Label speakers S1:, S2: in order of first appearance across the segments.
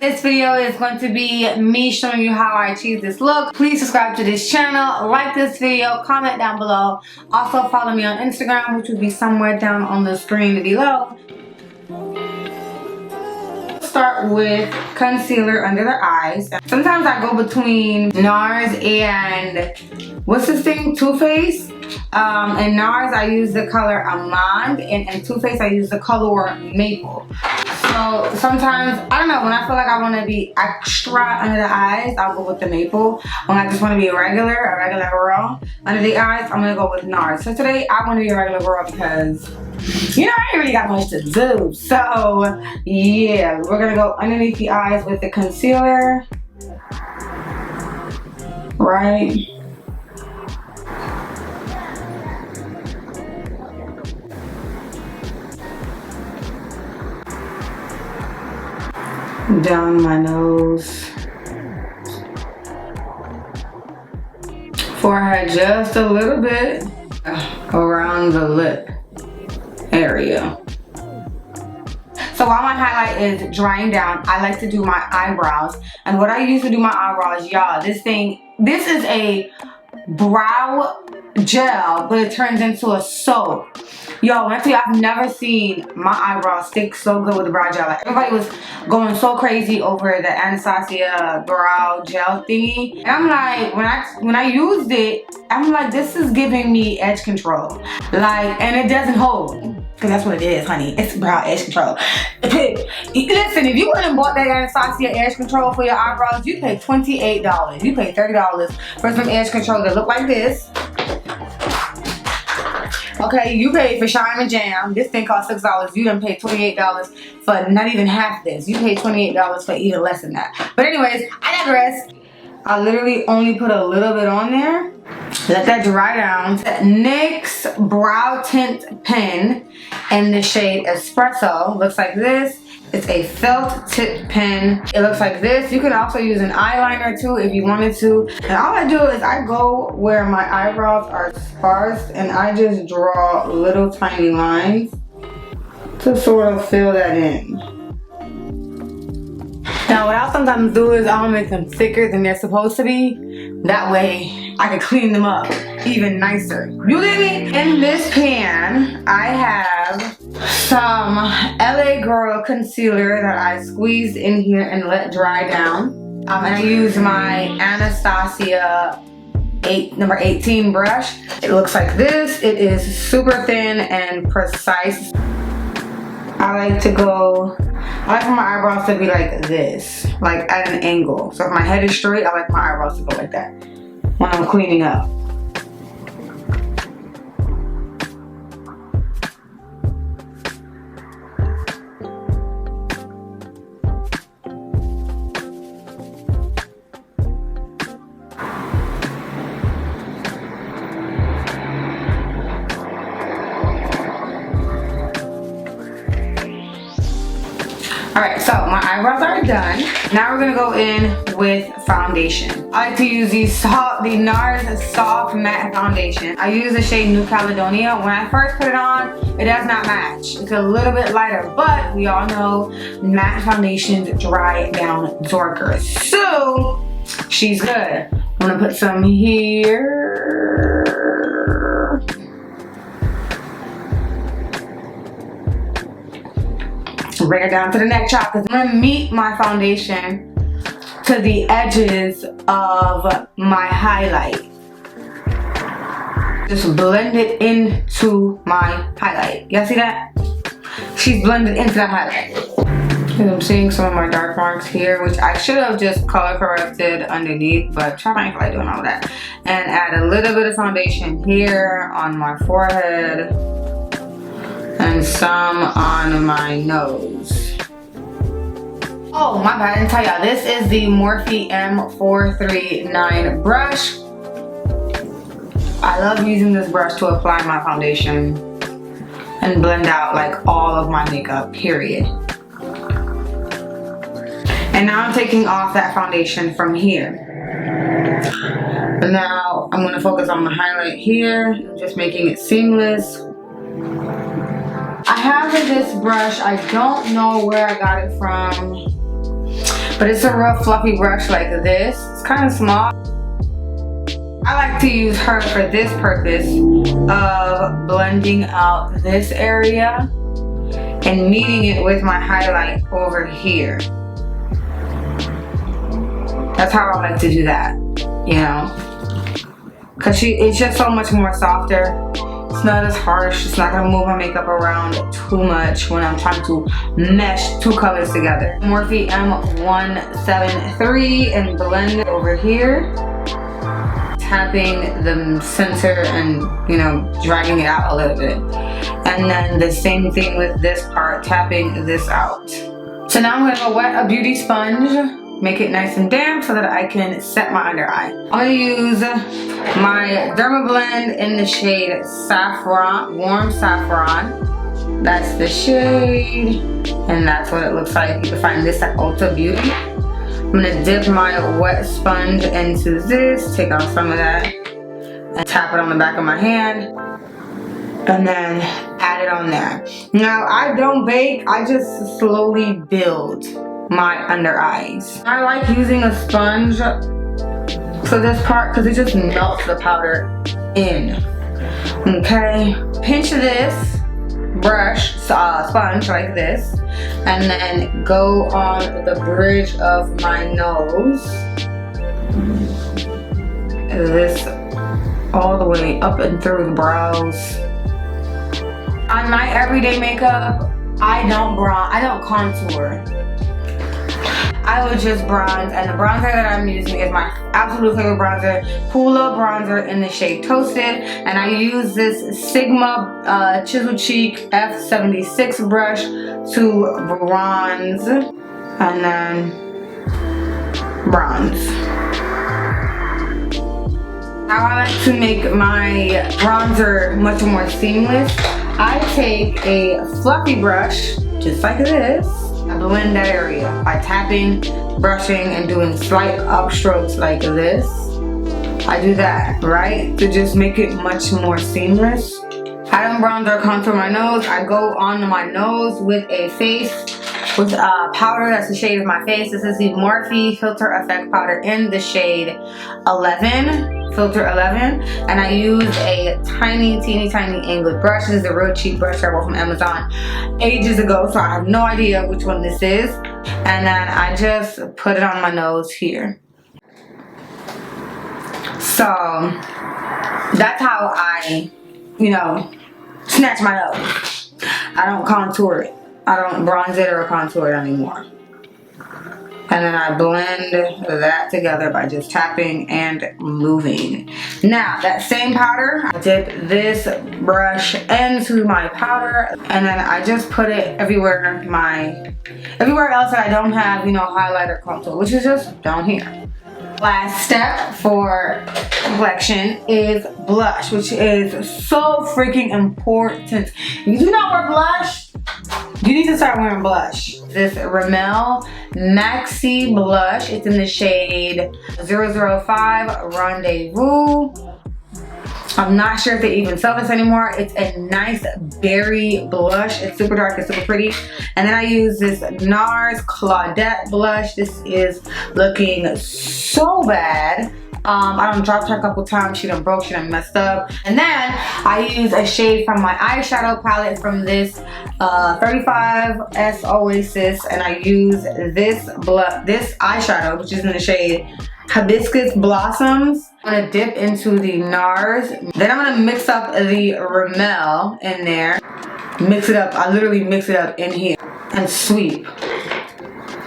S1: This video is going to be me showing you how I achieve this look. Please subscribe to this channel, like this video, comment down below. Also follow me on Instagram, which will be somewhere down on the screen below. Start with concealer under the eyes. Sometimes I go between NARS and what's this thing? Too Faced. In NARS I use the color Almond, and in Too Faced I use the color Maple. So sometimes, I don't know, when I feel like I want to be extra under the eyes, I'll go with the Maple. When I just want to be a regular girl under the eyes, I'm going to go with NARS. So today I want to be a regular girl because, you know, I ain't really got much to do. So yeah, we're going to go underneath the eyes with the concealer. Right. Down my nose, forehead just a little bit, around the lip area. So while my highlight is drying down, I like to do my eyebrows. And what I use to do my eyebrows, y'all, this is a brow gel, but it turns into a soap. Yo, when I tell you, I've never seen my eyebrows stick so good with the brow gel. Like, everybody was going so crazy over the Anastasia brow gel thingy, and I'm like, when I used it, I'm like, this is giving me edge control. Like, and it doesn't hold, because that's what it is, honey. It's brow edge control. Listen, if you went and bought that Anastasia edge control for your eyebrows, you pay $28. You pay $30 for some edge control that look like this. Okay, you paid for Shine and Jam. This thing cost $6. You done paid $28 for not even half this. You paid $28 for even less than that. But anyways, I digress. I literally only put a little bit on there. Let that dry down. NYX Brow Tint Pen in the shade Espresso. Looks like this. It's a felt tip pen. It looks like this. You can also use an eyeliner too if you wanted to. And all I do is I go where my eyebrows are sparse and I just draw little tiny lines to sort of fill that in. Now what I'll sometimes do is I'll make them thicker than they're supposed to be. That way I can clean them up even nicer. You get me? In this pan, I have some LA Girl concealer that I squeezed in here and let dry down. And I use my Anastasia number 18 brush. It looks like this. It is super thin and precise. I like for my eyebrows to be like this, like at an angle. So if my head is straight, I like my eyebrows to go like that when I'm cleaning up. Alright, so my eyebrows are done. Now we're gonna go in with foundation. I like to use the NARS Soft Matte Foundation. I use the shade New Caledonia. When I first put it on, it does not match. It's a little bit lighter, but we all know matte foundations dry down darker. So, she's good. I'm gonna put some here. Bring it down to the neck chop because I'm gonna meet my foundation to the edges of my highlight. Just blend it into my highlight. Y'all see that? She's blended into the highlight. And I'm seeing some of my dark marks here, which I should have just color corrected underneath, but try not to feel like doing all that. And add a little bit of foundation here on my forehead. And some on my nose. Oh, my bad, I didn't tell y'all. This is the Morphe M439 brush. I love using this brush to apply my foundation and blend out like all of my makeup, period. And now I'm taking off that foundation from here. Now I'm gonna focus on the highlight here, just making it seamless. I have this brush, I don't know where I got it from, But it's a real fluffy brush like this. It's kind of small. I like to use her for this purpose of blending out this area and meeting it with my highlight over here. That's how I like to do that, you know, because it's just so much more softer. It's not as harsh. It's not gonna move my makeup around too much when I'm trying to mesh two colors together. Morphe M173 and blend it over here. Tapping the center and, you know, dragging it out a little bit. And then the same thing with this part, tapping this out. So now I'm gonna wet a beauty sponge, make it nice and damp so that I can set my under eye. I'm gonna use my Derma Blend in the shade Saffron, Warm Saffron. That's the shade, and that's what it looks like. You can find this at Ulta Beauty. I'm gonna dip my wet sponge into this, take off some of that, and tap it on the back of my hand, and then add it on there. Now, I don't bake, I just slowly build my under eyes. I like using a sponge for this part because it just melts the powder in. Okay, pinch this brush, sponge like this, and then go on the bridge of my nose. This all the way up and through the brows. On my everyday makeup, I don't contour. I would just bronze, and the bronzer that I'm using is my absolute favorite bronzer, Hoola bronzer in the shade Toasted, and I use this Sigma Chisel Cheek F76 brush to bronze, and then bronze. Now I like to make my bronzer much more seamless. I take a fluffy brush, just like this. I blend that area by tapping, brushing, and doing slight upstrokes like this. I do that, right? To just make it much more seamless. I don't bronze or contour my nose. I go on my nose with a powder that's the shade of my face. This is the Morphe Filter Effect powder in the shade 11. Filter 11, and I use a teeny tiny angled brush. This is a real cheap brush I bought from Amazon ages ago, so I have no idea which one this is. And then I just put it on my nose here. So that's how I, you know, snatch my nose. I don't contour it. I don't bronze it or contour it anymore. And then I blend that together by just tapping and moving. Now, that same powder, I dip this brush into my powder, and then I just put it everywhere else that I don't have, you know, highlight or contour, which is just down here. Last step for complexion is blush, which is so freaking important. If you do not wear blush, you need to start wearing blush. This Rimmel Maxi Blush. It's in the shade 005 Rendezvous. I'm not sure if they even sell this anymore. It's a nice berry blush. It's super dark, it's super pretty. And then I use this NARS Claudette blush. This is looking so bad. I done dropped her a couple times. She done broke, she done messed up. And then I use a shade from my eyeshadow palette from this 35S Oasis, and I use this eyeshadow, which is in the shade Hibiscus Blossoms. I'm gonna dip into the NARS. Then I'm gonna mix up the Rimmel in there. Mix it up. I literally mix it up in here and sweep.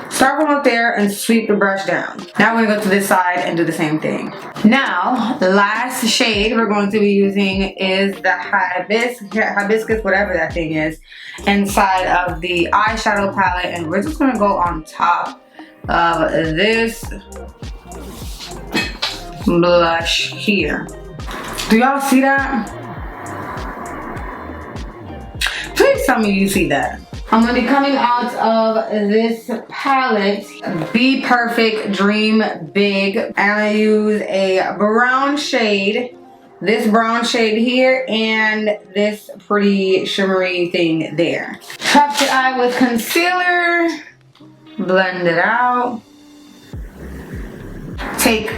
S1: Start from up there and sweep the brush down. Now we're gonna go to this side and do the same thing. Now, the last shade we're going to be using is the hibiscus, whatever that thing is, inside of the eyeshadow palette, and we're just gonna go on top of this blush here. Do y'all see that? Please tell me you see that. I'm going to be coming out of this palette, Be Perfect Dream Big, and I use a brown shade, this brown shade here, and this pretty shimmery thing there. Top the eye with concealer, blend it out. take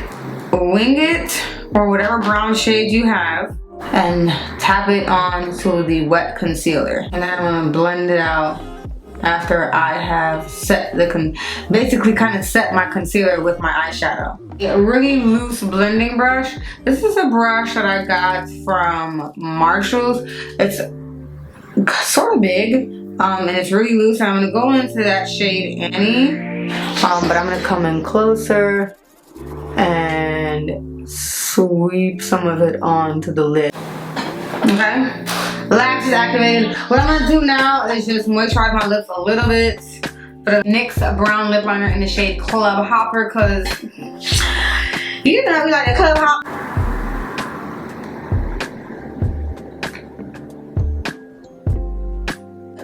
S1: Wing It or whatever brown shade you have and tap it onto the wet concealer. And then I'm gonna blend it out after I have set basically kind of set my concealer with my eyeshadow. A really loose blending brush. This is a brush that I got from Marshall's. It's sort of big and it's really loose. And I'm gonna go into that shade Annie, but I'm gonna come in closer and sweep some of it onto the lid. Okay, lash is activated. What I'm gonna do now is just moisturize my lips a little bit. Put a NYX brown lip liner in the shade Club Hopper, cause you know we like a Club Hopper.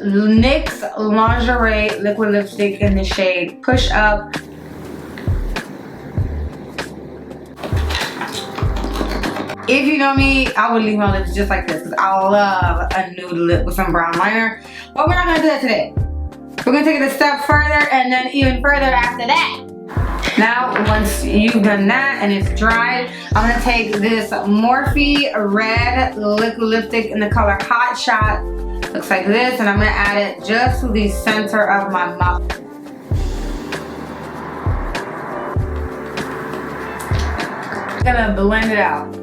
S1: NYX Lingerie liquid lipstick in the shade Push Up. If you know me, I would leave my lips just like this because I love a nude lip with some brown liner. But we're not gonna do that today. We're gonna take it a step further and then even further after that. Now, once you've done that and it's dried, I'm gonna take this Morphe red liquid lipstick in the color Hot Shot. Looks like this, and I'm gonna add it just to the center of my mouth. I'm gonna blend it out.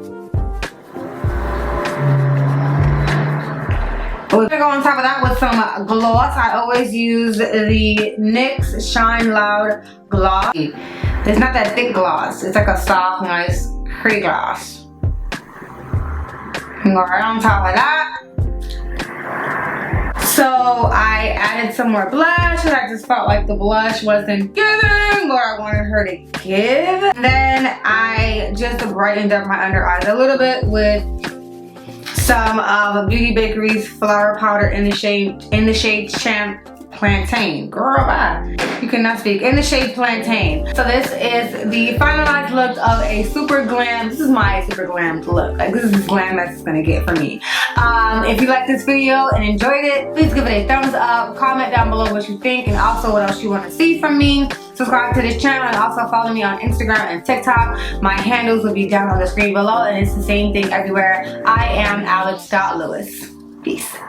S1: We're gonna go on top of that with some gloss. I always use the NYX Shine Loud gloss. It's not that thick gloss. It's like a soft, nice, pretty gloss. Go right on top of that. So I added some more blush because I just felt like the blush wasn't giving what I wanted her to give. And then I just brightened up my under eyes a little bit with some of Beauty Bakery's flower powder in the shade Champ Plantain. Girl, bye. You cannot speak. In the shade Plantain. So this is the finalized look of a super glam. This is my super glam look. Like, this is as glam as it's gonna get for me. If you liked this video and enjoyed it, please give it a thumbs up. Comment down below what you think and also what else you want to see from me. Subscribe to this channel and also follow me on Instagram and TikTok. My handles will be down on the screen below and it's the same thing everywhere. I am Alex.Lewis. Peace.